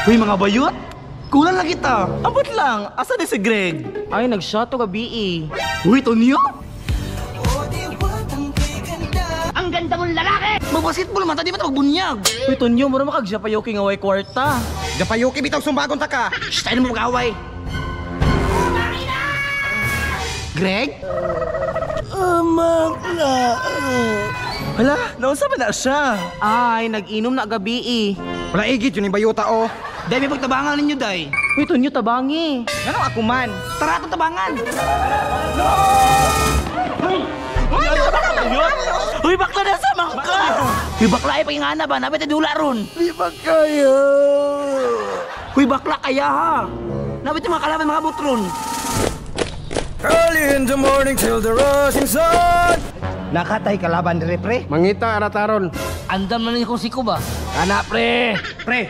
Uy, mga bayot! Kulang lang kita. Abot lang. Asa di si Greg? Ay, nag-shot to gabi eh. Uy, Tonyo? Ang ganda mong lalaki! Mag-basketball man, di ba ito magbunyag? Uy, Tonyo, mura makagjapayoki nga way kwarta. Japayuki, bitaw sumbagon ta ka. Shh, tayo na mo mag-away. Greg? Hala, naunsa ba na siya? Ay, nag-inom na gabi eh. Wala igit, yun yung bayuta o. Day, may pagtabangan ninyo, Day. Uy, Tonyo, tabangi. Ano ako man? Tara, itong tabangan. Uy, bakla na sa ka! Uy, bakla ay pangingana ba? Napit ay dula ron. Di ba kaya? Uy, bakla kaya ha? Napit yung mga kalaban, mga butron. Early in the morning till the rising sun. Nakatay kalaban dire, pre. Mangita arataron. Andam na niya kung siko ba? Ana pre. Pre,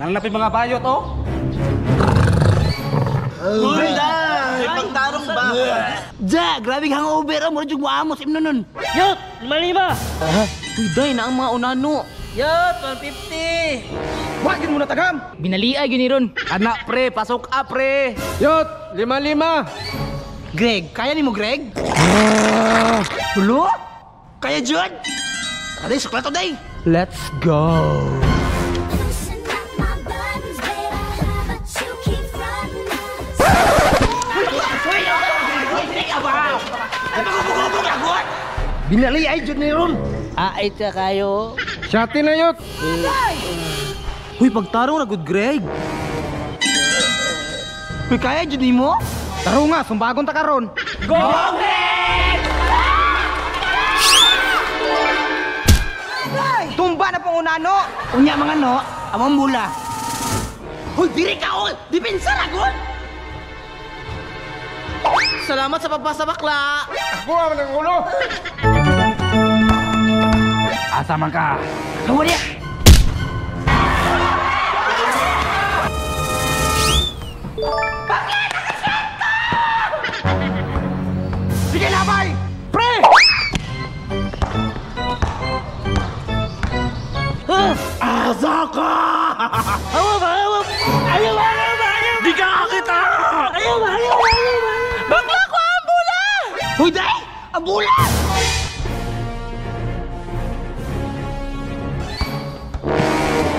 nanglapit mga bayot, oh. Uy, Day! Pagtarong ba? Ja, grabe hangover, oh. Mura yung maamos, imnon nun. Yot! 5-5! Uy, Day, na ang mga unano. Yot! 150! Wagin mo na tagam. Binaliay giniron. Anak, pre, pasok up, pre. Yot, 5-5. Greg, kaya ni mo, Greg? Hulo? Kaya, Jud? Aday, sukla to, Day. Let's go. Loosen up my buttons, babe. But you keep running. Binali ay Jud ni Ron. Ay ka kayo. Shati na yot. Uy, pagtarong na good Greg. Uy, kaya Jud ni mo? Taro nga, sumbagon ta karon. Go, Greg! Tumba na pong unano. Unya mga no, among bula. Hoy, diri ka ol. Depensa ra gud. Salamat sa pagpasa bakla. Ako ang ng ulo. Asa man ka? Kamu dia. Sige na, bay! Pre! Asa ka! Ayaw ba? Ayaw ba? Ayaw ba? Ayaw ba? Di ka kita! Ayaw ba? Ayaw ba? Ayaw ba? Bakla ko ang bula! Hoy, day! Ang bula!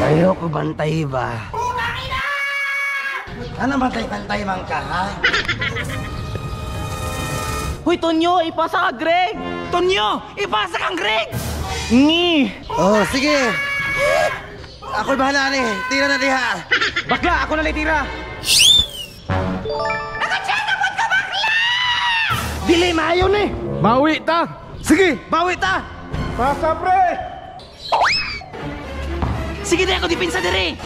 Ayaw ko bantay ba? Ano bantay-bantay man ka, ha? Uy, Tonyo, ipasa ka Greg. Tonyo! Ipasa kang Greg! Ngi. Oh, sige! Ako'y bahala ni. Tira na diha. Bakla, ako na lang tira. Nakachatapot ka, bakla! Dili, maayo ni. Bawi ta. Sige, bawi ta. Pasa pre. Sige na ako, dipinsa diri.